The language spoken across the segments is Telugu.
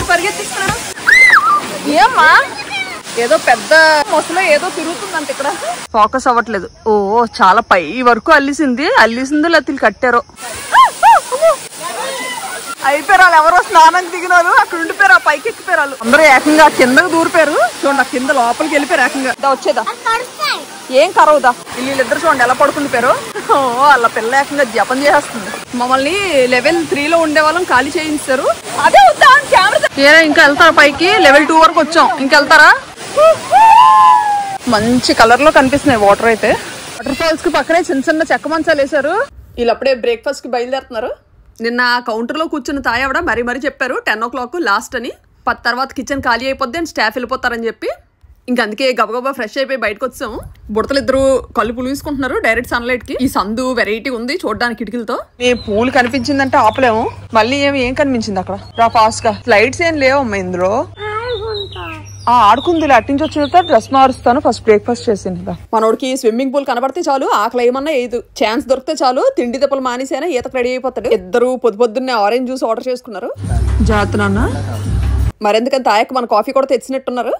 పరిగెత్తిస్తున్నాడు. ఏమ్మా ఏదో పెద్ద మొసలో ఏదో తిరుగుతుందంట ఇక్కడ. ఫోకస్ అవ్వట్లేదు. ఓ చాలా పై వరకు అల్లిసిందో లేకపోతే కట్టారో. అయిపోయారు వాళ్ళు. ఎవరో స్నానానికి దిగిన వాళ్ళు అక్కడ ఉండిపోయారు. ఆ పైకి ఎక్కిపోయారు వాళ్ళు. అందరూ ఏకంగా కిందకు దూరిపోయారు. చూడండి కింద లోపలికి వెళ్ళిపోయారు ఏకంగా. వచ్చేదా ఏం కరవుదా. వీళ్ళిద్దరు చూడండి ఎలా పడుకుండిపోయారు. వాళ్ళ పిల్ల ఏకంగా జపం చేసేస్తుంది. మమ్మల్ని లెవెల్ 3లో ఉండే వాళ్ళం ఖాళీ చేయించారు. అదే వద్దా కెమెరా. ఇంకా వెళ్తారా పైకి? లెవెల్ 2 వరకు వచ్చాం. ఇంకెళ్తారా? మంచి కలర్ లో కనిపిస్తున్నాయి వాటర్ అయితే. వాటర్ ఫాల్స్ కి పక్కనే చిన్న చిన్న చెక్క మంచాలు వేసారు. వీళ్ళు అప్పుడే బ్రేక్ఫాస్ట్ కి బయలుదేరుతున్నారు. నిన్న కౌంటర్ లో కూర్చున్న తాయావిడ మరీ చెప్పారు 10 o'clock లాస్ట్ అని. 10 తర్వాత కిచెన్ ఖాళీ అయిపోద్ది అని స్టాఫ్ వెళ్ళిపోతారని చెప్పి ఇంకా అందుకే గబగబా ఫ్రెష్ అయిపోయి బయటకు వచ్చాము. బుడతలు ఇద్దరు కళ్ళు పులుసుకుంటున్నారు డైరెక్ట్ సన్లైట్ కి. ఈ సందు వెరైటీ ఉంది చూడడానికి కిటికీలతో. ఈ పూలు కనిపించిందంటే ఆపలేము. మళ్ళీ ఏం కనిపించింది అక్కడ? రా ఫాస్ట్ గా. ఫ్లైట్స్ ఏం లేవమ్మా ఇందులో. ఆడుకుంది. అట్టించి వచ్చిన డ్రెస్ మారుస్తాను. ఫస్ట్ బ్రేక్ఫాస్ట్ చేసింది. మనోడికి స్విమ్మింగ్ పూల్ కనబడితే చాలు ఆకలి ఏమన్నా ఏదు. ఛాన్స్ దొరికితే చాలు తిండి దెబ్బలు మానేసైనా ఈతకు రెడీ అయిపోతాడు. ఇద్దరు పొద్దున్నే ఆరెంజ్ జ్యూస్ ఆర్డర్ చేసుకున్నారు. జాగ్రత్త. మరెందుకంత తాయకు మన కాఫీ కూడా తెచ్చినట్టున్నారు.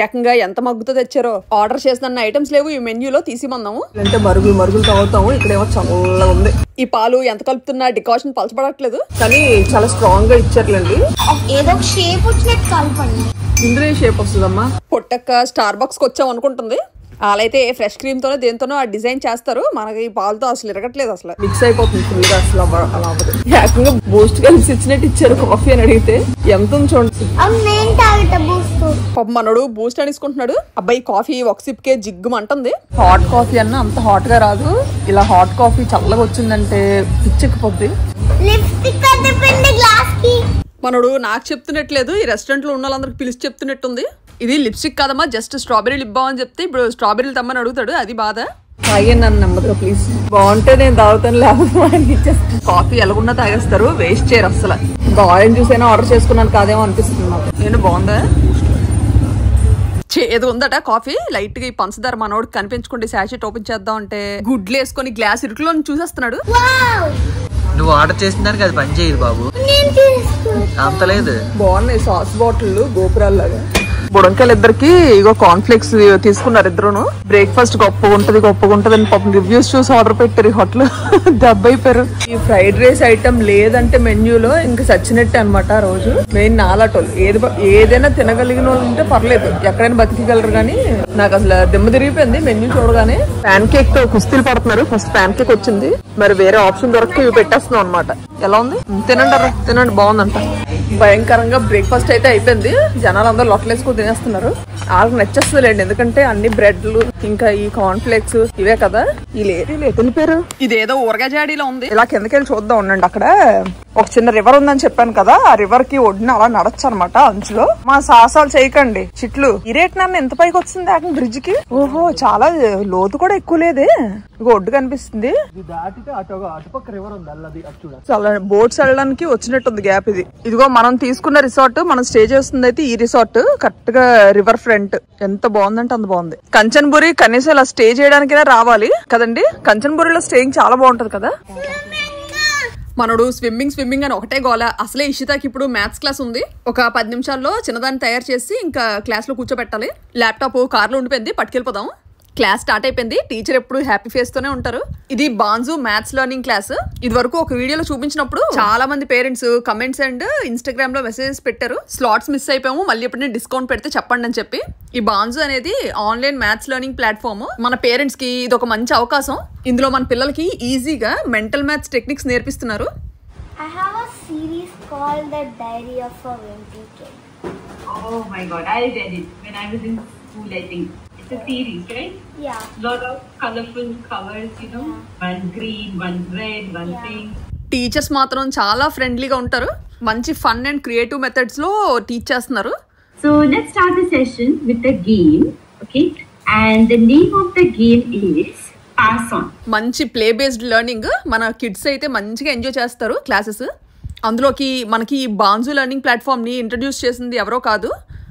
ఏకంగా ఎంత మగ్గుతో తెచ్చారో. ఆర్డర్ చేసిన ఐటమ్స్ లేవు ఈ మెన్యూలో. తీసిమందాము అంటే మరుగులు తాగుతాము. ఇక్కడేమో చల్లగా ఉంది. ఈ పాలు ఎంత కలుపుతున్నా డికాషన్ పలచబడట్లేదు కానీ చాలా స్ట్రాంగ్ గా ఇచ్చారులేండి. ఏదో షేప్ వచ్చినట్టు కలపండి. ఇందులో షేప్ వస్తుందమ్మా. పొట్టక్క స్టార్ బాక్స్ కి వచ్చాం అనుకుంటుంది. వాళ్ళైతే ఫ్రెష్ క్రీమ్ తోనే దేంతోనో ఆ డిజైన్ చేస్తారు. మనకి పాలతో అసలు ఇరగట్లేదు. అసలు మిక్స్ అయిపోతుంది ఫుల్గా. అసలు అలా అవ్వదు. ఏకంగా బూస్ట్ కలిసి ఇచ్చినట్టు ఇచ్చారు కాఫీ అని అడిగితే ఎంత ఉంది చూడండి. పాప మనోడు బూస్ట్ అనేసుకుంటున్నాడు. అబ్బాయి కాఫీ ఒక సిప్ కే జిగ్గుమంటుంది. హాట్ కాఫీ అన్న అంత హాట్ గా రాదు. ఇలా హాట్ కాఫీ చల్లగా వచ్చిందంటే పిచ్చెక్కిపోద్ది. మనోడు నాకు చెప్తున్నట్లేదు. ఈ రెస్టారెంట్ లో ఉన్న వాళ్ళందరికి పిలిచి చెప్తున్నట్టుంది. ఇది లిప్స్టిక్ కాదమ్మా జస్ట్ స్ట్రాబెరీ లిప్ బామ్ అని చెప్తే ఇప్పుడు స్ట్రాబెరీలు తమ్మని అడుగుతాడు. అది బాధ. తాగండి నన్ను నెమ్మదిగా ప్లీజ్. బాగుంటే నేను తాగుతాను లేకపోతే ఆయనకి ఇచ్చేస్తాను. కాఫీ ఎలాగున్నా తాగేస్తారు. వేస్ట్ చేయరు అసలు. ఇంకా ఆరెంజ్ జ్యూస్ అయినా ఆర్డర్ చేసుకున్నాను కాదేమో అనిపిస్తుంది నాకు. నేను బాగుందా? ఏదో ఉందట కాఫీ. లైట్ గా ఈ పంచదార మనోడికి కనిపించుకుంటే శాషెట్ ఓపెన్ చేద్దాం అంటే గుడ్లు వేసుకొని గ్లాస్ ఇరుకులో చూసేస్తున్నాడు. నువ్వు ఆర్డర్ చేసిన దానికి అది పని చేయదు బాబు. అంత లేదు. బాగున్నాయి సాస్ బాటిల్ గోపురాల్లాగా. బుడంకాయలు ఇద్దరికి ఇగో కాన్ఫ్లెక్స్ తీసుకున్నారు ఇద్దరును. బ్రేక్ఫాస్ట్ గొప్పగా ఉంటది అని పాపం రివ్యూస్ చూసి ఆర్డర్ పెట్టారు. ఈ హోటల్ దెబ్బ అయిపోయారు. ఈ ఫ్రైడ్ రైస్ ఐటమ్ లేదంటే మెన్యూలో ఇంకా చచ్చినట్టే అనమాట. ఆ రోజు మెయిన్ నాలాటోళ్ళు ఏదైనా తినగలిగిన వాళ్ళు ఉంటే పర్లేదు, ఎక్కడైనా బతికిగలరు. కానీ నాకు అసలు దిమ్మ తిరిగిపోయింది మెన్యూ చూడగానే. ప్యాన్ కేక్ తో కుస్తీలు పడుతున్నారు. ఫస్ట్ ప్యాన్ కేక్ వచ్చింది. మరి వేరే ఆప్షన్ దొరక ఇవి పెట్టేస్తున్నాం అనమాట. ఎలా ఉంది? తినండి బాగుందంట. భయంకరంగా బ్రేక్ఫాస్ట్ అయితే అయిపోయింది. జనాలు అందరూ లొట్టలేసుకుని తినేస్తున్నారు. వాళ్ళకి నచ్చేస్తుంది లేండి. ఎందుకంటే అన్ని బ్రెడ్లు ఇంకా ఈ కార్న్ ఫ్లేక్స్ ఇవే కదా. ఈ లేరు ఇదేదో ఊరగాజాడీలో ఉంది. ఇలా కిందకెళ్ళి చూద్దాం ఉండండి. అక్కడ ఒక చిన్న రివర్ ఉందని చెప్పాను కదా. ఆ రివర్ కి ఒడ్డున అలా నడచ్చు అనమాట. అంచులో మా సాహసాలు చేయకండి. చిట్లు ఈ రేట్ నన్ను ఎంత పైకి వచ్చింది ఆ బ్రిడ్జ్ కి. ఓహో చాలా లోతు కూడా ఎక్కువ లేదే. ఒడ్డు కనిపిస్తుంది. చాలా బోట్స్ వెళ్ళడానికి వచ్చినట్టుంది గ్యాప్ ఇది. ఇదిగో మనం తీసుకున్న రిసార్ట్, మనం స్టే చేస్తుంది అయితే ఈ రిసార్ట్ కరెక్ట్ గా రివర్ ఫ్రంట్. ఎంత బాగుందంటే అంత బాగుంది. కంచన్బురి కనీసం ఇలా స్టే చేయడానికైనా రావాలి కదండి. కంచన్బురిలో స్టేయింగ్ చాలా బాగుంటది కదా. మనోడు స్విమ్మింగ్ అని ఒకటే గోల. అసలే ఇషితాకి ఇప్పుడు మ్యాథ్స్ క్లాస్ ఉంది. ఒక 10 నిమిషాల్లో చిన్నదాన్ని తయారు చేసి ఇంకా క్లాస్ లో కూర్చోబెట్టాలి. ల్యాప్టాప్ కార్లో ఉండిపోయింది, పట్టుకెళ్ళిపోదాం. క్లాస్ స్టార్ట్ అయిపోయింది. టీచర్ ఎప్పుడు హ్యాపీ ఫేస్ తోనే ఉంటారు. ఇది బాన్జు మ్యాథ్స్ లెర్నింగ్ క్లాస్. ఇది వరకు ఒక వీడియోలో చూపించినప్పుడు చాలా మంది పేరెంట్స్ కమెంట్స్ అండ్ ఇన్స్టాగ్రామ్ లో మెసేజెస్ పెట్టారు. స్లాట్స్ మిస్ అయిపోయాము, మళ్ళీ ఎప్పుడైనా డిస్కౌంట్ పెడితే చెప్పండి అని చెప్పి. ఈ బాన్జు అనేది ఆన్లైన్ మ్యాథ్స్ లెర్నింగ్ ప్లాట్ఫామ్. మన పేరెంట్స్ కి ఇది ఒక మంచి అవకాశం. ఇందులో మన పిల్లలకి ఈజీగా మెంటల్ మ్యాథ్స్ టెక్నిక్స్ నేర్పిస్తున్నారు. I have a series called The Diary of a Wimpy Kid. Oh my god, I read it when I was in school, I think. It's a series, right? Yeah. Lot of colorful covers, you know. One green, one red, one pink. Teachers మాత్రం చాలా ఫ్రెండ్లీగా ఉంటారు. మంచి ఫన్ అండ్ క్రియేటివ్ మెథడ్స్ లో టీచ్ చేస్తున్నారు. So let's start the session with a game, okay? And the name of the game is Pass On. మంచి ప్లే బేస్డ్ లెర్నింగ్. మన కిడ్స్ అయితే మంచిగా ఎంజాయ్ చేస్తారు క్లాసెస్. అందులోకి మనకి ఈ బాన్జు లెర్నింగ్ ప్లాట్ఫామ్ ని ఇంట్రడ్యూస్ చేసింది ఎవరో కాదు,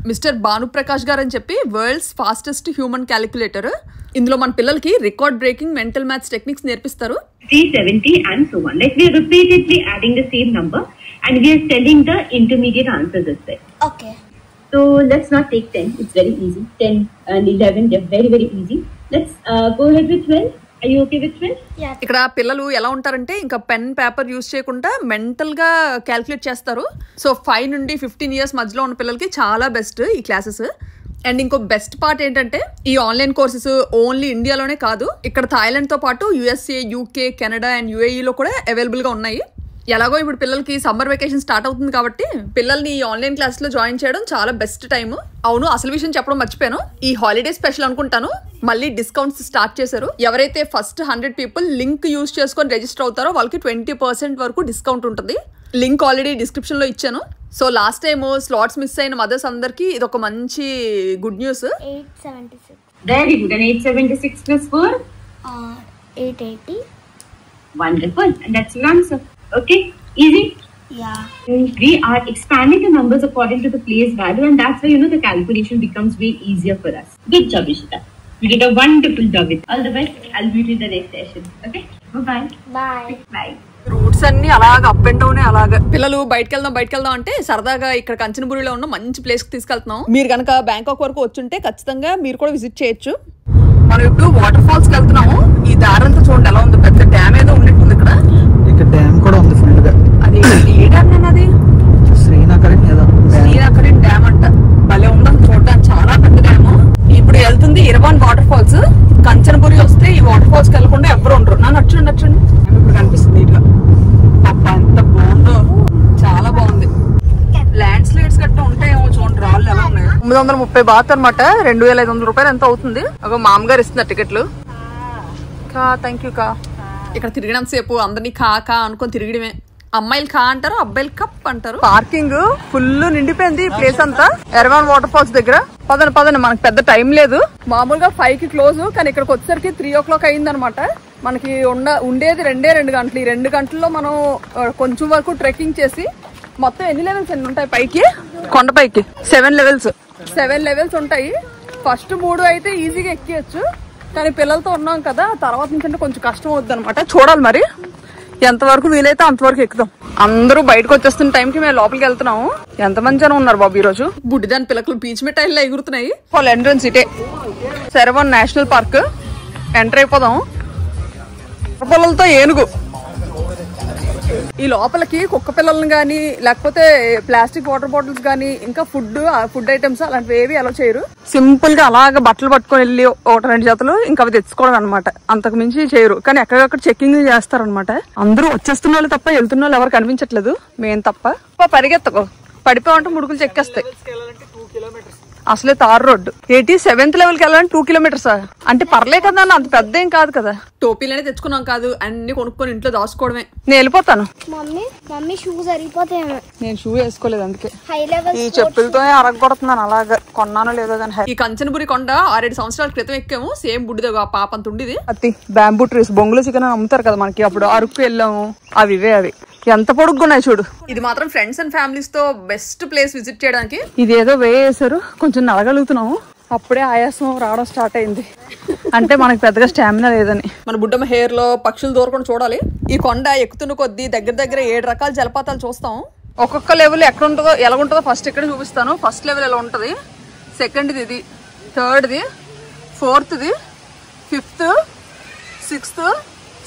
మిస్టర్ భానుప్రకాష్ గారు అని చెప్పి వరల్డ్స్ ఫాస్టెస్ట్ హ్యూమన్ క్యాలిక్యులేటర్. ఇందులో మన పిల్లలకి record breaking mental maths techniques నేర్పిస్తారు. 370 and so on. Like we are repeatedly adding the same number and we are telling the intermediate answers as well. Okay. So let's not take 10. It's very easy. 10 and 11, they're very, very easy. Let's go ahead with 12. Are you okay with 12? Yeah. ఇక్కడ పిల్లలు ఎలా ఉంటారంటే ఇంకా పెన్ పేపర్ యూజ్ చేయకుండా మెంటల్ గా క్యాల్కులేట్ చేస్తారు. సో 5 నుండి 15 ఇయర్స్ మధ్యలో ఉన్న పిల్లలకి చాలా బెస్ట్ ఈ క్లాసెస్. అండ్ ఇంకో బెస్ట్ పార్ట్ ఏంటంటే ఈ ఆన్లైన్ కోర్సెస్ ఓన్లీ ఇండియాలోనే కాదు, ఇక్కడ థాయిలాండ్ తో పాటు USA, UK, Canada and UAE లో కూడా అవైలబుల్ గా ఉన్నాయి. ఎలాగో ఇప్పుడు పిల్లలకి సమ్మర్ వెకేషన్ స్టార్ట్ అవుతుంది కాబట్టి పిల్లల్ని ఈ ఆన్లైన్ క్లాస్ లో జాయిన్ చేయడం చాలా బెస్ట్ టైం. అవును, అసలు విషయం చెప్పడం మర్చిపోయాను, ఈ హాలిడే స్పెషల్ అనుకుంటాను మళ్ళీ డిస్కౌంట్స్ స్టార్ట్ చేశారు. ఎవరైతే ఫస్ట్ 100 పీపుల్ లింక్ యూజ్ చేసుకొని రిజిస్టర్ అవుతారో వాళ్ళకి 20% వరకు డిస్కౌంట్ ఉంటుంది. లింక్ ఆల్రెడీ డిస్క్రిప్షన్ లో ఇచ్చాను. So last time slots miss అయిన మదర్స్ అందరికి ఇది ఒక మంచి good news. 876. Very good. And 876 plus 4? 880. Wonderful. And that's your answer. Okay? Easy? Yeah. We are expanding the numbers according to the place value, and that's why, the calculation becomes way easier for us. Good job, Ishita. You did a wonderful job with all the best. I'll meet you in the next session. Okay? Bye-bye. Bye. Bye. Roots అన్ని అలాగ అప్ అండ్ డౌన్ అలాగా. పిల్లలు బయటకు వెళ్దాం అంటే సరదాగా ఇక్కడ కంచనబురిలో ఉన్న మంచి ప్లేస్ కి తీసుకెళ్తున్నాం. మీరు కనుక బ్యాంకాక్ వరకు వచ్చుంటే ఖచ్చితంగా మీరు కూడా విజిట్ చేయొచ్చు. మనం ఇప్పుడు వాటర్ ఫాల్స్ కి వెళ్తున్నాము. ఈ దారంతా చూడండి ఎలా ఉంది, పెద్ద డ్యామ్ ఏదో ఉన్నట్టుంది ఇక్కడ. ఇక్కడ డ్యామ్ కూడా ఉంది ఫుల్ గా. అది ఏ డ్యామ్ అన్నది? శ్రీనగరి డ్యామ్ అంట. భలే ఉందని చూడడానికి, చాలా పెద్ద డ్యామ్. ఇప్పుడు వెళ్తుంది ఇరవాన్ వాటర్ ఫాల్స్. కంచనబురి వస్తే ఈ వాటర్ ఫాల్స్ కి వెళ్ళకుండా ఎవరు ఉండరు. నచ్చండి ఇప్పుడు కనిపిస్తుంది ఇట్లా. అబ్బా ఎంత బాగుందో, చాలా బాగుంది. ల్యాండ్ స్లైడ్స్ గట్ట ఉంటాయేమో చూడండి, రాళ్ళు ఎలా ఉన్నాయి. 930 బాత్ అనమాట, 2500 రూపాయలు ఎంత అవుతుంది. ఒక మామగారు ఇస్తున్నారు టికెట్లు. థ్యాంక్ యూ కా. ఇక్కడ తిరిగినంత సేపు అందరినీ కా అనుకొని తిరగడమే. అమ్మాయిలు కా అంటారు, అబ్బాయిలు కప్ అంటారు. పార్కింగ్ ఫుల్ నిండిపోయింది ఈ ప్లేస్ అంతా ఎర్వాన్ వాటర్ ఫాల్స్ దగ్గర. పదండి మనకి పెద్ద టైం లేదు. మామూలుగా 5 కి క్లోజ్, కానీ ఇక్కడికి వచ్చేసరికి 3 o'clock అయిందనమాట. మనకి ఉండేది 2 గంటలు. ఈ 2 గంటల్లో మనం కొంచెం వరకు ట్రెక్కింగ్ చేసి మొత్తం ఎన్ని లెవెల్స్ ఉంటాయి పైకి? కొండపైకి 7 లెవెల్స్ ఉంటాయి. ఫస్ట్ 3 అయితే ఈజీగా ఎక్కియచ్చు, కానీ పిల్లలతో ఉన్నాం కదా, తర్వాత నుంచి అంటే కొంచెం కష్టం అవుద్ది అనమాట. చూడాలి మరి ఎంతవరకు వీలైతే అంతవరకు ఎక్కుదాం. అందరూ బయటకు వచ్చేస్తున్న టైంకి మేము లోపలికి వెళ్తున్నాము. ఎంతమంది జనం ఉన్నారు బాబు ఈ రోజు. బుడ్డిదాని పిల్లలు పీచ్ మిఠాయిల్లో ఎగురుతున్నాయి. వాళ్ళ ఎంట్రన్స్ ఇటే సెరవన్ నేషనల్ పార్క్. ఎంటర్ అయిపోదాం. పొలంతో ఏనుగు. ఈ లోపలికి కుక్క పిల్లలను గానీ లేకపోతే ప్లాస్టిక్ వాటర్ బాటిల్స్ గానీ ఇంకా ఫుడ్ ఐటమ్స్ అలాంటివి ఏవి అలా చేయరు. సింపుల్ గా అలాగ బట్టలు పట్టుకొని వెళ్ళి 1-2 జతలు ఇంకా అవి తెచ్చుకోవడం అనమాట. అంతకు మించి చేయరు. కానీ ఎక్కడెక్కడ చెక్కింగ్ చేస్తారనమాట. అందరూ వచ్చేస్తున్న వాళ్ళు తప్ప వెళ్తున్న వాళ్ళు ఎవరు కనిపించట్లేదు, మేము తప్ప. పరిగెత్తకు, పడిపోవంటే ముడుకులు చెక్కేస్తాయి. అసలే తార్ రోడ్డు. 7th లెవెల్కి వెళ్ళాలంటే 2 kilometers. అంటే పర్లే కదా, అంత పెద్ద ఏం కాదు కదా. టోపీలనే తెచ్చుకున్నాం కాదు, అన్ని కొనుక్కొని ఇంట్లో దాచుకోవడమే. నేను వెళ్ళిపోతాను. మమ్మీ షూ సరిపోతాయేమో. నేను షూ వేసుకోలేదు, అందుకే హై లెవెల్ ఈ చెప్పులతో అరగొడుతున్నాను. అలాగా కొన్నానో లేదో కానీ. ఈ కంచనబురి కొండ 6-7 సంవత్సరాల క్రితం ఎక్కాము. సేమ్ బుడ్డిదో పాప అంత ఉండేది. అతి బ్యాంబూ ట్రీస్, బొంగులో చికెన్ అమ్ముతారు కదా మనకి. అప్పుడు అరకు వెళ్ళాము. అవి ఎంత పొడుగున్నాయి చూడు. ఇది మాత్రం ఫ్రెండ్స్ అండ్ ఫ్యామిలీస్ తో బెస్ట్ ప్లేస్ విజిట్ చేయడానికి. ఇది ఏదో వేసారు, కొంచెం నడగలుగుతున్నాము. అప్పుడే ఆయాసం రావడం స్టార్ట్ అయింది. అంటే మనకి పెద్దగా స్టామినా లేదని. మన బుడ్డమ్మ హెయిర్ లో పక్షులు దూరకుండా చూడాలి. ఈ కొండ ఎక్కుతున్న కొద్దీ దగ్గర 7 రకాల జలపాతాలు చూస్తాం. ఒక్కొక్క లెవెల్ ఎక్కడ ఉంటుందో ఎలా ఉంటుందో ఫస్ట్ ఇక్కడ చూపిస్తాను. ఫస్ట్ లెవెల్ ఎలా ఉంటది, సెకండ్ది ఇది, థర్డ్ది, 4th, 5th, 6th,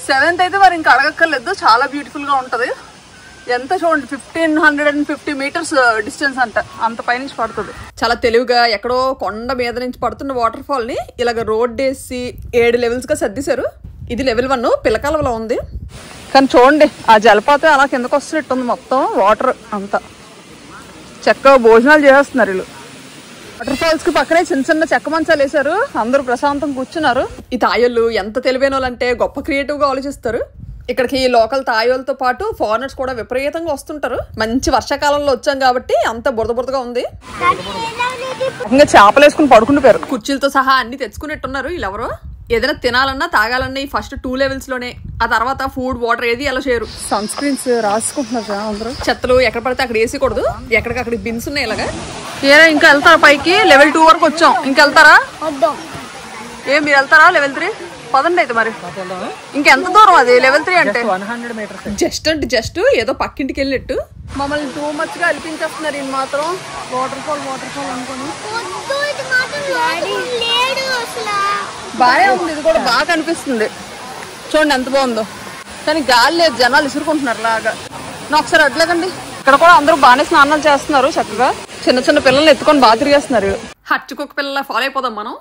7th అయితే మరి ఇంకా అడగక్కర్లేదు. చాలా బ్యూటిఫుల్ గా ఉంటది. ఎంత చూడండి, 1550 meters డిస్టెన్స్ అంట. అంత పైనుంచి పడుతుంది. చాలా తెలివిగా ఎక్కడో కొండ మీద నుంచి పడుతున్న వాటర్ ఫాల్ ని ఇలాగ రోడ్ వేసి 7 levels గా సర్దిశారు. ఇది లెవెల్ 1 పిల్లకాలంలో ఉంది. కానీ చూడండి ఆ జలపాతం అలా కిందకు వస్తున్నట్టు ఉంది. మొత్తం వాటర్ అంతా. చక్కగా భోజనాలు చేస్తున్నారు వీళ్ళు. వాటర్ ఫాల్స్ కి పక్కనే చిన్న చెక్క మంచాలు వేశారు. అందరూ ప్రశాంతంగా కూర్చున్నారు. ఈ తాయోళ్ళు ఎంత తెలివైన వాళ్ళంటే గొప్ప క్రియేటివ్ గా ఆలోచిస్తారు. ఇక్కడికి లోకల్ తాయోలతో పాటు ఫారినర్స్ కూడా విపరీతంగా వస్తుంటారు. మంచి వర్షాకాలంలో వచ్చాం కాబట్టి అంత బురదగా ఉంది. ఇంకా చేపలు వేసుకుని పడుకుంటారు. కుర్చీలతో సహా అన్ని తెచ్చుకున్నట్టున్నారు వీళ్ళెవరో. ఏదైనా తినాలన్నా తాగాలన్నా ఈ ఫస్ట్ 2 levels లోనే. ఆ తర్వాత ఫుడ్ వాటర్ ఏది అలా చేయరు. సన్ స్క్రీన్స్ రాసుకుంటున్నారు అందరూ. చెత్తలు ఎక్కడ పడితే అక్కడ వేసేకూడదు. ఎక్కడికక్కడ బిన్స్ ఉన్నాయి ఇలాగా. ఇంకా వెళ్తారా పైకి? లెవెల్ 2 వరకు వచ్చాం. ఇంకెళ్తారా? మీరు వెళ్తారా లెవెల్ 3? పదండి అయితే మరి. ఇంకెంత దూరం అది లెవెల్ 3 అంటే? 100 meters. జస్ట్ అంటే జస్ట్ ఏదో పక్కింటికి వెళ్ళినట్టు మమ్మల్ని టూ మచ్ గా అల్పించేస్తున్నారు. ఇది మాత్రం వాటర్ ఫాల్ అనుకోని బానే ఉంది. ఇది కూడా బాగా కనిపిస్తుంది. చూడండి ఎంత బాగుందో. కానీ గాలి లేదు, జనాలు ఇసురుకుంటున్నారు లాగా. నా ఒకసారి అడ్లేదండి. ఇక్కడ కూడా అందరూ బాగానే స్నానాలు చేస్తున్నారు చక్కగా. చిన్న చిన్న పిల్లల్ని ఎత్తుకొని బాగా తిరిగేస్తున్నారు. హచ్చుకొక్క పిల్లల ఫాలో అయిపోదాం మనం.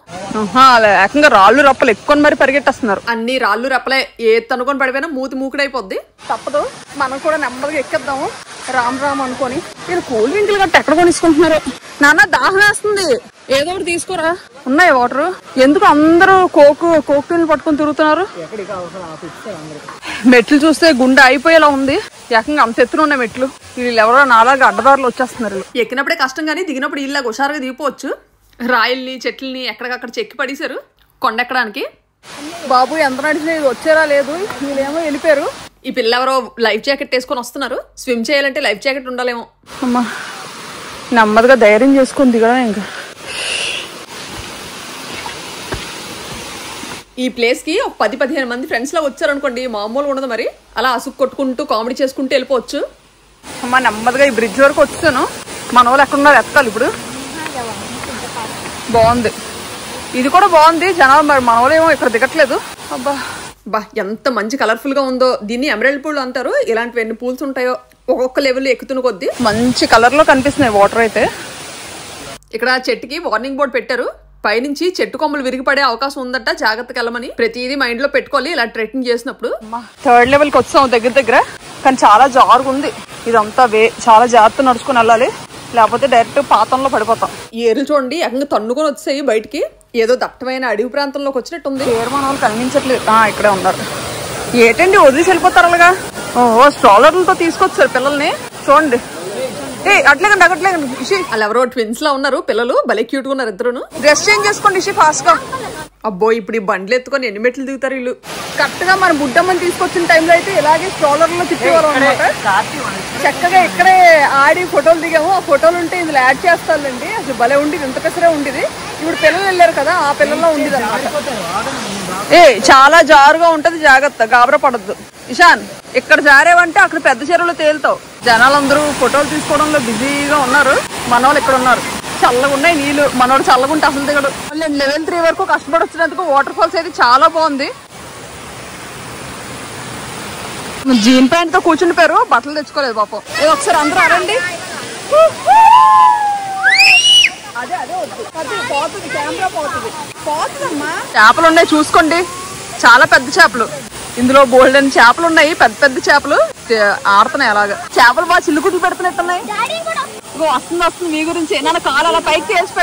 ఏకంగా రాళ్ళు రప్పలు ఎక్కుకొని మరి పరిగెట్టేస్తున్నారు. అన్ని రాళ్ళు రప్పలే. ఏ తనుకొని పడిపోయినా మూకుడైపోద్ది. తప్పదు, మనం కూడా నెమ్మదిగా ఎక్కేద్దాము రామ్ అనుకొని. మీరు కూల్ డ్రింకులు గట్ట ఎక్కడ కొనిసుకుంటున్నారు? నాన్న దాహం వేస్తుంది, ఏదో ఒకటి తీసుకోరా. ఉన్నాయి వాటర్. ఎందుకు అందరూ కోక్ నీళ్ళు పట్టుకొని తిరుగుతున్నారు? మెట్లు చూస్తే గుండె అయిపోయేలా ఉంది. ఏకంగా అంత ఎత్తున ఉన్నాయి మెట్లు. వీళ్ళు ఎవరో నాలాగా అడ్డదారులు వచ్చేస్తున్నారు. ఎక్కినప్పుడే కష్టం కానీ దిగినప్పుడు ఇల్లా హుషారుగా దిగిపోవచ్చు. రాయిల్ని చెట్లని ఎక్కడికక్కడ చెక్కి పడేశారు కొండెక్కడానికి. బాబు ఎంత నడిచినా ఇది వచ్చేలా లేదు. వీళ్ళేమో వెళ్ళిపోయారు. ఈ పిల్ల ఎవరో లైఫ్ జాకెట్ వేసుకొని వస్తున్నారు. స్విమ్ చేయాలంటే లైఫ్ జాకెట్ ఉండాలేమో. అమ్మా నెమ్మదిగా ధైర్యం చేసుకొని దిగడం. ఇంకా ఈ ప్లేస్ కి ఒక 10-15 మంది ఫ్రెండ్స్ లా వచ్చారనుకోండి, మామూలుగా ఉండదు మరి. అలా అసుకు కొట్టుకుంటూ కామెడీ చేసుకుంటూ వెళ్ళిపోవచ్చు. అమ్మా నెమ్మదిగా ఈ బ్రిడ్జ్ వరకు వచ్చాను. మన వాళ్ళు ఎక్కడున్నారు ఎత్తాలి ఇప్పుడు. బాగుంది, ఇది కూడా బాగుంది. జనాలు మరి మన వాళ్ళు ఏమో ఇక్కడ దిగట్లేదు. అబ్బా బా ఎంత మంచి కలర్ఫుల్ గా ఉందో. దీన్ని ఎమరాల్డ్ పూల్ అంటారు. ఇలాంటివి ఎన్ని పూల్స్ ఉంటాయో ఒక్కొక్క లెవెల్ ఎక్కుతున్న కొద్దీ మంచి కలర్ లో కనిపిస్తున్నాయి వాటర్ అయితే. ఇక్కడ చెట్టుకి వార్నింగ్ బోర్డు పెట్టారు. పైనుంచి చెట్టు కొమ్మలు విరిగిపడే అవకాశం ఉందట, జాగ్రత్తగా వెళ్ళమని. ప్రతిదీ మైండ్ లో పెట్టుకోవాలి ఇలా ట్రెక్కింగ్ చేసినప్పుడు. 3rd లెవెల్ కి వచ్చాం దగ్గర. కానీ చాలా జారుగా ఉంది ఇదంతా. చాలా జాగ్రత్త నడుచుకుని వెళ్ళాలి, లేకపోతే డైరెక్ట్ పాతంలో పడిపోతాం. ఈ ఏర్లు చూడండి ఏకంగా తన్నుకొని వచ్చాయి బయటికి. ఏదో దట్టమైన అడవి ప్రాంతంలోకి వచ్చినట్టుంది. మన వాళ్ళు కనిపించట్లేదు. ఇక్కడే ఉన్నారు. ఏటండి వదిలేసి వెళ్ళిపోతారు అలాగా? స్ట్రాలర్లతో తీసుకొచ్చారు పిల్లల్ని. చూడండి అట్లేకండి ఇషి. వాళ్ళు ఎవరో ట్విన్స్ లా ఉన్నారు పిల్లలు. భలే క్యూట్ గా ఉన్నారు ఇద్దరును. డ్రెస్ చేంజ్ చేసుకోండి ఇషి ఫాస్ట్ గా. అబ్బో ఇప్పుడు ఈ బండ్లు ఎత్తుకొని ఎన్ని మెట్లు దిగుతారు వీళ్ళు. కరెక్ట్ గా మన బుడ్డమ్మని తీసుకొచ్చిన టైంలో అయితే ఇలాగే స్ట్రాలర్ లో తిప్పేవారు అనమాట. చక్కగా ఇక్కడే ఆడి ఫోటోలు దిగాము. ఆ ఫోటోలు ఉంటే ఇందులో యాడ్ చేస్తారండి. అసలు భలే ఉండేది, ఇంత పెసరే ఉండేది. ఇప్పుడు పిల్లలు వెళ్ళారు కదా, ఆ పిల్లల్లో ఉండేది అనమాట. చాలా జారుగా ఉంటది, జాగ్రత్త, గాబరా పడద్దు. ఇషాన్ ఇక్కడ జారేవంటే అక్కడ పెద్ద చెరువులో తేలుతావు. జనాలందరూ ఫోటోలు తీసుకోవడంలో బిజీగా ఉన్నారు. మనోళ్ళు ఇక్కడ ఉన్నారు. చల్లగా ఉన్నాయి నీళ్లు. మనోడు చల్లగా ఉంటే అసలు దిగడు. లెవెల్ 3 వరకు కష్టపడి వచ్చినందుకు వాటర్ ఫాల్స్ అయితే చాలా బాగుంది. జీన్ ప్యాంట్ తో కూర్చుండిపోయారు, బట్టలు తెచ్చుకోలేదు పాపం. ఒకసారి అందరూ అరండి. అదే వద్దు, పోతుంది కెమెరా పోతుందమ్మా. చేపలు ఉన్నాయి చూసుకోండి, చాలా పెద్ద చేపలు. ఇందులో బోల్డెన్ చేపలు ఉన్నాయి, పెద్ద చేపలు ఆడుతున్నాయి. అలాగా చేపలు బాగా చిల్లుకుట్లు పెడుతున్నట్టున్నాయి. వస్తుంది మీ గురించి. నన్ను కాలు అలా పైకి తేల్చి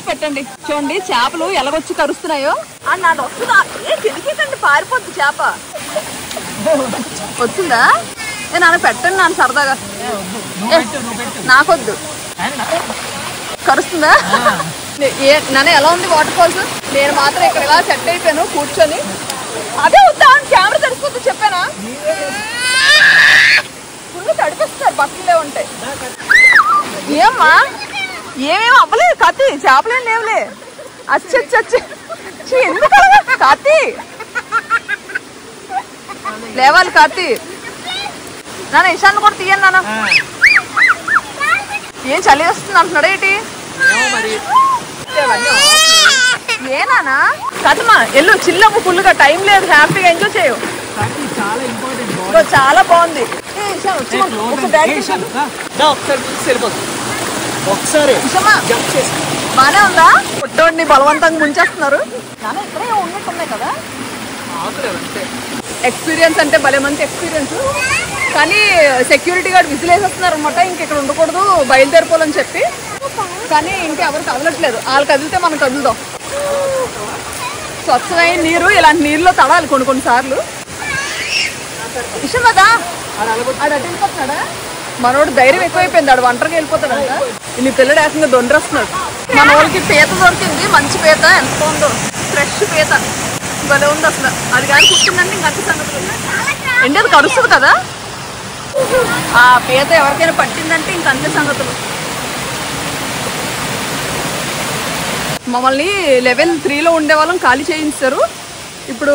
పెట్టండి. చూడండి చేపలు ఎలాగొచ్చి కరుస్తున్నాయో. నాది వస్తుందా? తెలియకండి, పారిపోద్ది చేప. వచ్చిందా? నన్ను పెట్టండి నాన్న సరదాగా. నాకొద్దు. కరుస్తుందా? నన్ను ఎలా ఉంది వాటర్ ఫాల్స్? నేను మాత్రం ఇక్కడ ఇలా సెట్ అయిపోయాను కూర్చొని. అదే వద్దా కెమెరా తడిసిపోద్దు చెప్పానా? ఫుల్ తడిపిస్తారు, బట్టలే ఉంటాయి. ఏమ్మా ఏమేమి అవ్వలేదు కత్తి, చేపలేం లేవులే. అచ్చచ్చచ్చి ఎందుకు కత్తి లేవాలి కత్తి. నాన్న ఇషాన్ని కూడా తీయండి నాన్న. ఏం చలి వస్తుంది అంటున్నాడు ఏంటి? ఏనా కదమ్మా ఎల్లు చిల్లమ్మ. ఫుల్గా టైం లేదు, హ్యాపీగా ఎంజాయ్ చేయు. చాలా బాగుంది. బానే ఉందా? పుట్టోడిని బలవంతంగా ముంచేస్తున్నారు. ఇక్కడే ఉన్నట్టున్నాయి కదా. ఎక్స్పీరియన్స్ అంటే భలే మంచి ఎక్స్పీరియన్స్. కానీ సెక్యూరిటీ గార్డ్ విజిలేసేస్తున్నారు అనమాట. ఇంకెక్కడ ఉండకూడదు, బయలుదేరిపోవాలని చెప్పి. కానీ ఇంకెవరు కదలట్లేదు. వాళ్ళు కదిలితే మనం కదులుదాం. స్వచ్ఛమైన నీరు, ఇలాంటి నీరులో తడాలి కొన్ని సార్లు. విషయం కదా ఆడు అటు వెళ్ళిపోతున్నాడా? మనోడు ధైర్యం ఎక్కువైపోయింది. ఆడు ఒంటరిగా వెళ్ళిపోతాడంట. ఇన్ని పిల్లడు ఏకంగా దొండరేస్తున్నాడు. మన వాళ్ళకి పీత దొరికింది, మంచి పీత. ఎంత బాగుందో, ఫ్రెష్ పీత. భలే ఉంది అసలు. అది కానీ కుట్టిందంటే ఇంక అంత సంగతులు. ఏంటి అది కరుస్తుంది కదా. ఆ పీత ఎవరికైనా పట్టిందంటే ఇంక అంతే సంగతులు. మమ్మల్ని లెవెల్ 3లో ఉండే వాళ్ళం ఖాళీ చేయించారు. ఇప్పుడు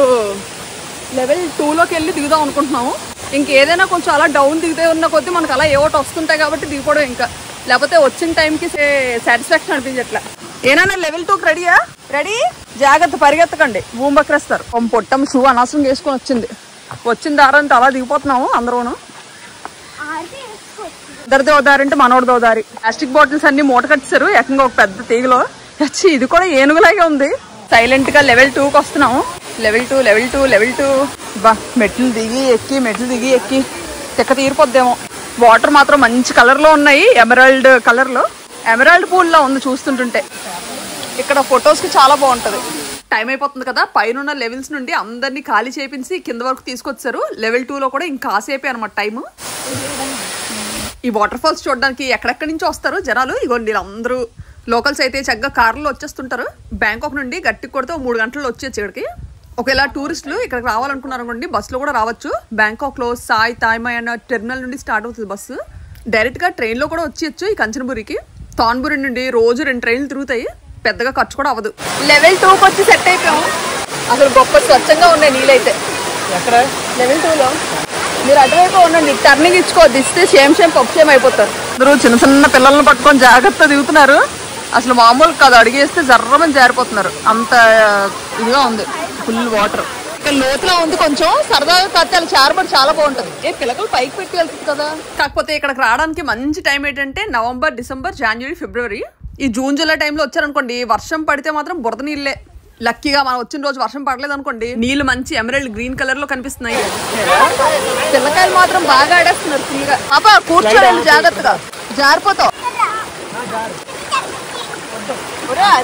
లెవెల్ 2లోకి వెళ్ళి దిగుదాం అనుకుంటున్నాము. ఇంకేదైనా కొంచెం అలా డౌన్ దిగితే ఉన్న కొద్దీ మనకు అలా ఏ ఒకటి వస్తుంటాయి కాబట్టి దిగిపోవడం. ఇంకా లేకపోతే వచ్చిన టైంకి సాటిస్ఫాక్షన్ అనిపించట్లే. ఏనా లెవెల్ 2కి రెడీయా? రెడీ, జాగ్రత్త, పరిగెత్తకండి, భూంబక్రేస్తారు. పొట్టం షూ అనవసరం వేసుకొని వచ్చిన దారంటే అలా దిగిపోతున్నాము అందరూను. ఇద్దరిది ఓదారంటే మనోడిది ఓదారి. ప్లాస్టిక్ బాటిల్స్ అన్ని మూట కట్టేశారు ఏకంగా ఒక పెద్ద తీగలో. ఇది కూడా ఏనుగులాగే ఉంది. సైలెంట్ గా లెవెల్ 2కి వస్తున్నాము. లెవెల్ 2 బా మెట్లు దిగి ఎక్కి తెక్క తీరిపోద్దేమో. వాటర్ మాత్రం మంచి కలర్ లో ఉన్నాయి, ఎమరాల్డ్ కలర్ లో. ఎమరాల్డ్ పూల్ లా ఉంది చూస్తుంటుంటే. ఇక్కడ ఫొటోస్ కి చాలా బాగుంటది. టైం అయిపోతుంది కదా, పైన లెవెల్స్ నుండి అందరినీ ఖాళీ చేపించి కింద వరకు తీసుకొచ్చారు. లెవెల్ 2లో కూడా ఇంకా కాసేపే అనమాట టైము. ఈ వాటర్ ఫాల్స్ చూడడానికి ఎక్కడెక్కడి నుంచి వస్తారు జనాలు. ఇగో వీళ్ళందరూ లోకల్స్ అయితే చక్కగా కార్లో వచ్చేస్తుంటారు. బ్యాంకాక్ నుండి గట్టి కొడితే 3 గంటల్లో వచ్చేచ్చు ఇక్కడికి. ఒకవేళ టూరిస్టులు ఇక్కడికి రావాలనుకున్నారు అనుకోండి, బస్సులో కూడా రావచ్చు. బ్యాంకాక్లో సాయ్ తాయ్మాయ్ అన్న టెర్మినల్ నుండి స్టార్ట్ అవుతుంది బస్సు. డైరెక్ట్గా ట్రైన్లో కూడా వచ్చేయచ్చు ఈ కంచనబురికి. తాన్బురి నుండి రోజు 2 ట్రైన్లు తిరుగుతాయి, పెద్దగా ఖర్చు కూడా అవ్వదు. లెవెల్ 2కి వచ్చి సెట్ అయిపోయాము. అసలు గొప్ప స్వచ్ఛంగా ఉన్నాయి నీళ్ళైతే. లెవెల్ 2లో మీరు అటువైపు ఉండండి, టర్నింగ్ ఇచ్చుకోవద్దు, ఇస్తే సేమ్ పప్పు అయిపోతారు. అందరూ చిన్న పిల్లల్ని పట్టుకొని జాగ్రత్త దిగుతున్నారు. అసలు మామూలు కాదు, అడిగేస్తే జర్రమని జారిపోతున్నారు, అంత ఇదిగా ఉంది. ఫుల్ వాటర్ ఇక్కడ లోతులో ఉంది. కొంచెం సరదాగా కట్టాలి, చారబడి చాలా బాగుంటుంది. పిల్లలు పైకి పెట్టి వెళ్తుంది కదా. కాకపోతే ఇక్కడికి రావడానికి మంచి టైం ఏంటంటే నవంబర్, డిసెంబర్, జనవరి, ఫిబ్రవరి. ఈ జూన్, జూలై టైంలో వచ్చారనుకోండి, వర్షం పడితే మాత్రం బురద నీళ్ళే. లక్కీగా మనం వచ్చిన రోజు వర్షం పడలేదు అనుకోండి, నీళ్లు మంచి ఎమరాల్డ్ గ్రీన్ కలర్ లో కనిపిస్తున్నాయి. పిల్లకాయలు మాత్రం బాగా ఆడేస్తున్నారు ఫుల్ గా. అబ్బా కూర్చోలేదు, జాగ్రత్తగా జారిపోతావు.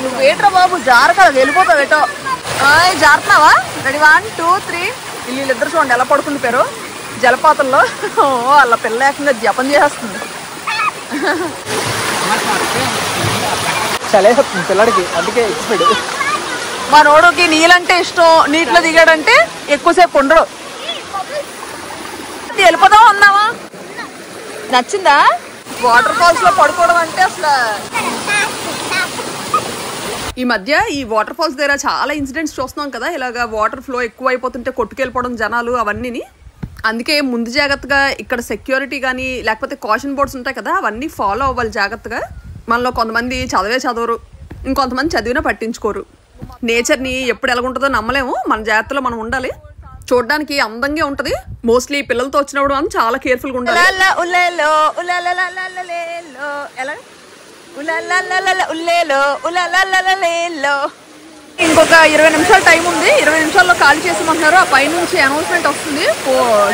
నువ్వు వేటరా బాబు, జారక వెళ్ళిపోతావు ఏటో. జారుతున్నావా? రెడీ 1 2 3. వీళ్ళిద్దరు చూడండి ఎలా పడుకుని పేరు జలపాతంలో. వాళ్ళ పిల్ల ఏకంగా జపం చేస్తుంది. చలేస్తుంది పిల్లడికి, అందుకే ఎక్కిపోయాడు. మనోడికి నీళ్ళంటే ఇష్టం, నీటిలో దిగాడంటే ఎక్కువసేపు ఉండడు. వెళ్ళిపోదాం అన్నావా? నచ్చిందా వాటర్ ఫాల్స్ లో పడుకోవడం అంటే? అసలు ఈ మధ్య ఈ వాటర్ ఫాల్స్ దగ్గర చాలా ఇన్సిడెంట్స్ చూస్తున్నాం కదా, ఇలాగా వాటర్ ఫ్లో ఎక్కువ అయిపోతుంటే కొట్టుకెళ్ళిపోవడం జనాలు అవన్నీ. అందుకే ముందు జాగ్రత్తగా ఇక్కడ సెక్యూరిటీ కానీ లేకపోతే కాషన్ బోర్డ్స్ ఉంటాయి కదా, అవన్నీ ఫాలో అవ్వాలి జాగ్రత్తగా. మనలో కొంతమంది చదవరు, ఇంకొంతమంది చదివినా పట్టించుకోరు. నేచర్ని ఎప్పుడు ఎలాగుంటుందో నమ్మలేము, మన జాగ్రత్తలో మనం ఉండాలి. చూడడానికి అందంగా ఉంటది. మోస్ట్లీ పిల్లలతో వచ్చినప్పుడు మనం చాలా కేర్ఫుల్ గా ఉండాలి. ఇంకొక 20 నిమిషాలు టైం ఉంది. 20 నిమిషాల్లో ఖాళీ చేసామంటున్నారు. ఆ పై నుంచి అనౌన్స్మెంట్ వస్తుంది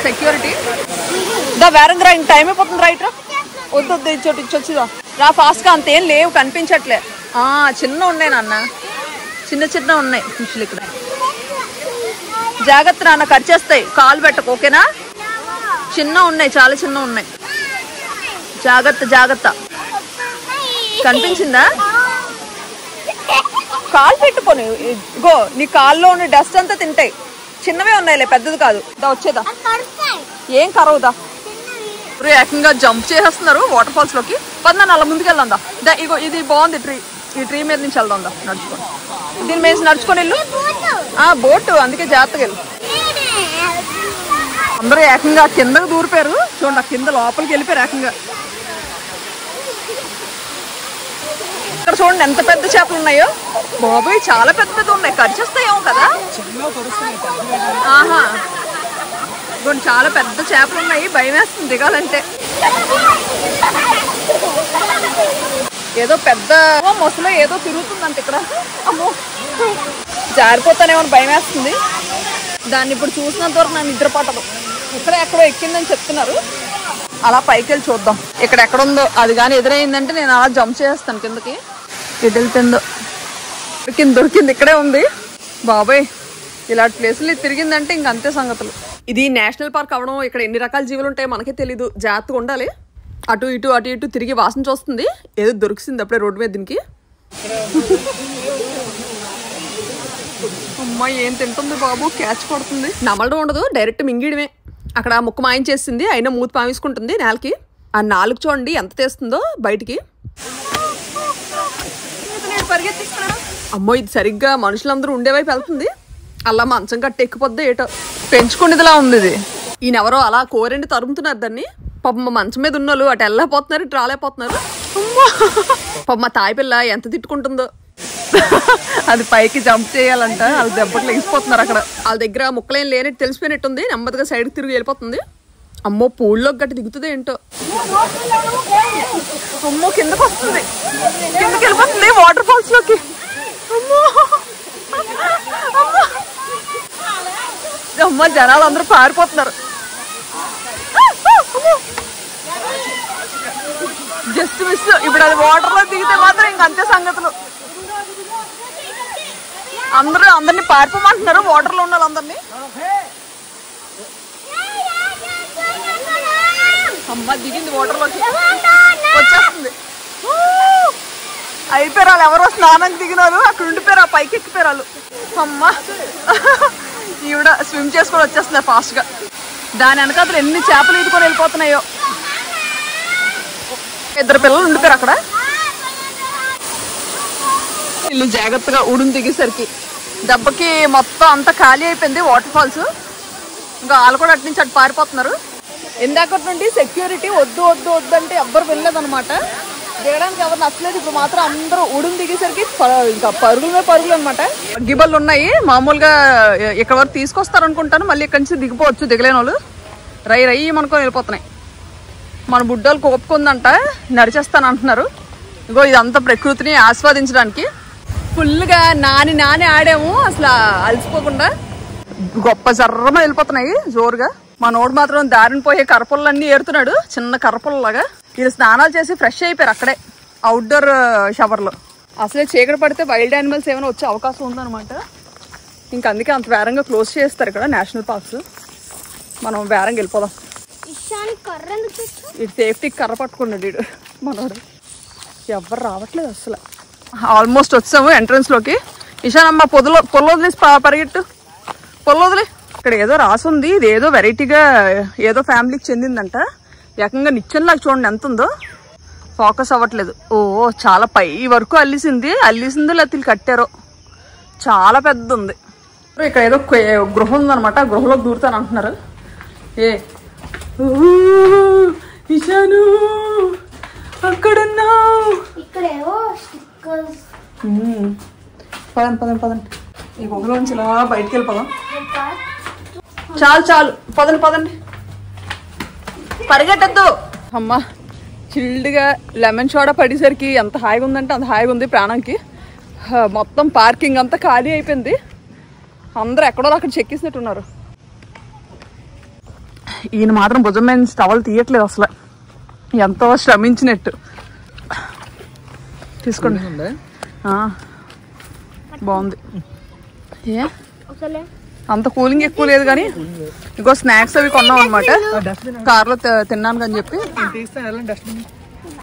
సెక్యూరిటీ. వేరంగా ఇంక టైం అయిపోతుంది. రైట్ రా, వద్దు ఇచ్చొచ్చిదా రా ఫాస్ట్ గా. అంతేం లేవు, కనిపించట్లే. చిన్న ఉన్నాయి నాన్న, చిన్న ఉన్నాయి ఫిష్లు ఇక్కడ. జాగ్రత్త నాన్న, ఖర్చేస్తాయి, కాలు పెట్టకు ఓకేనా. చిన్న ఉన్నాయి, చాలా చిన్న ఉన్నాయి, జాగ్రత్త. కనిపించిందా? కాలు పెట్టుకొని గో, నీ కాల్లో ఉన్న డస్ట్ అంతా తింటాయి. చిన్నవే ఉన్నాయిలే, పెద్దది కాదు. వచ్చేదా, ఏం కరవుదా. ఏకంగా జంప్ చేసేస్తున్నారు వాటర్ ఫాల్స్ లోకి. పద్నా అలా ముందుకు వెళ్దా. ఇగో ఇది బాగుంది ట్రీ, ఈ ట్రీ మీద నుంచి వెళ్దాం నడుచుకొని. దీని మీద నడుచుకొని వెళ్ళు. బోటు, అందుకే జాగ్రత్తగా వెళ్ళు. అందరూ ఏకంగా కిందకు దూరిపోయారు చూడండి, కింద లోపలికి వెళ్ళిపోయారు ఏకంగా. ఇక్కడ చూడండి ఎంత పెద్ద చేపలు ఉన్నాయో బాబోయ్, చాలా పెద్ద ఉన్నాయి. ఖర్చేస్తాయేమో కదా. చాలా పెద్ద చేపలు ఉన్నాయి, భయం వేస్తుంది దిగాలంటే. ఏదో పెద్ద మొసలో ఏదో తిరుగుతుందంట ఇక్కడ. అమ్మో, జారిపోతానేమో భయం వేస్తుంది. దాన్ని ఇప్పుడు చూసినంత వరకు నా నిద్ర పట్టదు. ఎక్కడో ఎక్కిందని చెప్తున్నారు. అలా పైకి వెళ్ళి చూద్దాం ఇక్కడ ఎక్కడుందో. అది కానీ ఎదురైందంటే నేను అలా జంప్ చేస్తాను కిందకి. ఎటు వెళ్తుందో. దొరికింది, ఇక్కడే ఉంది. బాబాయ్ ఇలాంటి ప్లేసులు తిరిగిందంటే ఇంకంతే సంగతులు. ఇది నేషనల్ పార్క్ అవడం, ఇక్కడ ఎన్ని రకాల జీవులు ఉంటాయో మనకే తెలీదు. జాగ్రత్తగా ఉండాలి. అటు ఇటు తిరిగి వాసన చూస్తుంది. ఏదో దొరికింది అప్పుడే రోడ్డు మీద దీనికి. అమ్మాయి ఏం తింటుంది బాబు, క్యాచ్ పడుతుంది. నమలడం ఉండదు, డైరెక్ట్ మింగిడమే. అక్కడ ముక్కు మాయించేసింది, అయినా మూతి పావేసుకుంటుంది నేలకి. ఆ నాలుగు చూడండి ఎంత తెస్తుందో బయటికి. పరిగెత్తిస్తున్నాను. అమ్మో ఇది సరిగ్గా మనుషులందరూ ఉండేవైపు వెళ్తుంది. అలా మంచం కట్టి ఎక్కిపోద్ది ఏటో పెంచుకునేదిలా ఉంది ఇది. ఈయనెవరో అలా కోరండి తరుముతున్నారు దాన్ని. పాపం మా మంచం మీద ఉన్నోళ్ళు అటు వెళ్ళలేకపోతున్నారు, ఇటు రాలేకపోతున్నారు. పాపం మా తాయి పిల్ల ఎంత తిట్టుకుంటుందో. అది పైకి జంప్ చేయాలంట, వాళ్ళు దెబ్బకి లెగిసిపోతున్నారు అక్కడ. వాళ్ళ దగ్గర ముక్కలేం లేనట్టు తెలిసిపోయినట్టుంది. నెమ్మదిగా సైడ్కి తిరిగి వెళ్ళిపోతుంది. అమ్మో పూల్లోకి గట్టి దిగుతుంది ఏంటో. అమ్మో కిందకు వస్తుంది, కిందకి వెళ్ళిపోతుంది వాటర్ ఫాల్స్ లోకి. అమ్మో అమ్మ జనాలు అందరూ పారిపోతున్నారు. Just miss. ఇప్పుడు అది వాటర్ లో దిగితే మాత్రం ఇంకంతే సంగతులు. అందరినీ పారిపోమంటున్నారు వాటర్ లో ఉన్న వాళ్ళందరినీ. అమ్మ దిగింది వాటర్ లోకి, వచ్చేస్తుంది. అయిపోయారు వాళ్ళు, ఎవరో స్నానానికి దిగినారు అక్కడ ఉండిపోయారు, ఆ పైకి ఎక్కిపోయారు వాళ్ళు. అమ్మ ఈవిడ స్విమ్ చేసుకొని వచ్చేస్తుంది ఫాస్ట్ గా. దాని వెనకాతలు ఎన్ని చేపలు ఈదుకొని వెళ్ళిపోతున్నాయో. ఇద్దరు పిల్లలు ఉండిపోయారు అక్కడ. వీళ్ళు జాగ్రత్తగా ఉడుని దిగేసరికి దెబ్బకి మొత్తం అంతా ఖాళీ అయిపోయింది వాటర్ ఫాల్స్. ఇంకా వాళ్ళు కూడా అటు నుంచి అటు పారిపోతున్నారు. ఇందాక నుండి సెక్యూరిటీ వద్దు వద్దు వద్దు అంటే ఎవ్వరు వెళ్ళలేదన్నమాట. దిగడానికి ఎవరు నచ్చలేదు. ఇప్పుడు మాత్రం అందరూ ఉడుని దిగేసరికి ఇంకా పరుగులమే పరుగులు అనమాట. గిబళ్ళు ఉన్నాయి మామూలుగా ఇక్కడ వరకు తీసుకొస్తారు అనుకుంటాను. మళ్ళీ ఇక్కడి నుంచి దిగిపోవచ్చు దిగలేని వాళ్ళు. రై అనుకొని వెళ్ళిపోతున్నాయి. మన బుడ్డోళ్ళు కోపుకుందంట, నడిచేస్తాను అంటున్నారు. ఇగో ఇదంతా ప్రకృతిని ఆస్వాదించడానికి ఫుల్గా నాని ఆడాము అసలు అలసిపోకుండా. గొప్ప జర్రమ వెళ్ళిపోతున్నాయి జోరుగా. మనోడు మాత్రం దారిని పోయే కర్రపుల్లన్నీ ఏరుతున్నాడు, చిన్న కర్రపుల్లలాగా. వీళ్ళు స్నానాలు చేసి ఫ్రెష్ అయిపోయారు అక్కడే అవుట్డోర్ షవర్లో. అసలే చీకటి పడితే వైల్డ్ యానిమల్స్ ఏమైనా వచ్చే అవకాశం ఉందన్నమాట. ఇంకా అందుకే అంత వేరంగా క్లోజ్ చేస్తారు ఇక్కడ నేషనల్ పార్క్స్. మనం వేరంగా వెళ్ళిపోదాం. ఇటు సేఫ్టీకి కర్ర పట్టుకున్నాడు వీడు మనోడు. ఎవరు రావట్లేదు అసలు. ఆల్మోస్ట్ వచ్చాము ఎంట్రన్స్ లోకి. ఇషానమ్మ పొల వదిలేసి పరిగెట్టు, పొల వదిలే. ఇక్కడ ఏదో రాసుంది, ఇది ఏదో వెరైటీగా ఏదో ఫ్యామిలీకి చెందిందంట. ఏకంగా నిచ్చెనలాగా చూడండి ఎంత ఉందో. ఫోకస్ అవ్వట్లేదు. ఓ చాలా పై వరకు అల్లిసిందో లేకపోతే కట్టారో. చాలా పెద్ద ఉంది. ఇక్కడ ఏదో గృహ ఉందనమాట. గృహలోకి దూరుతాను అంటున్నారు. ఇషాను అక్కడున్నావు. పదండి ఈ గుహలోంచి ఇలా బయటికి వెళ్ళిపోదాం. చాలు పదండి పరిగెట్టద్దు. అమ్మ చిల్డ్గా లెమన్ సోడా పడేసరికి ఎంత హాయిగా ఉందంటే అంత హాయిగా ఉంది ప్రాణంకి. మొత్తం పార్కింగ్ అంతా ఖాళీ అయిపోయింది. అందరూ ఎక్కడో అక్కడ చెక్కేసినట్టున్నారు. ఈయన మాత్రం భుజం మీద టవల్ తీయట్లేదు అసలు, ఎంతో శ్రమించినట్టు. తీసుకోండి, బాగుంది. అంత కూలింగ్ ఎక్కువ లేదు కానీ ఇంకో స్నాక్స్ అవి కొన్నాం అనమాట. కార్లో తిన్నాను అని చెప్పి.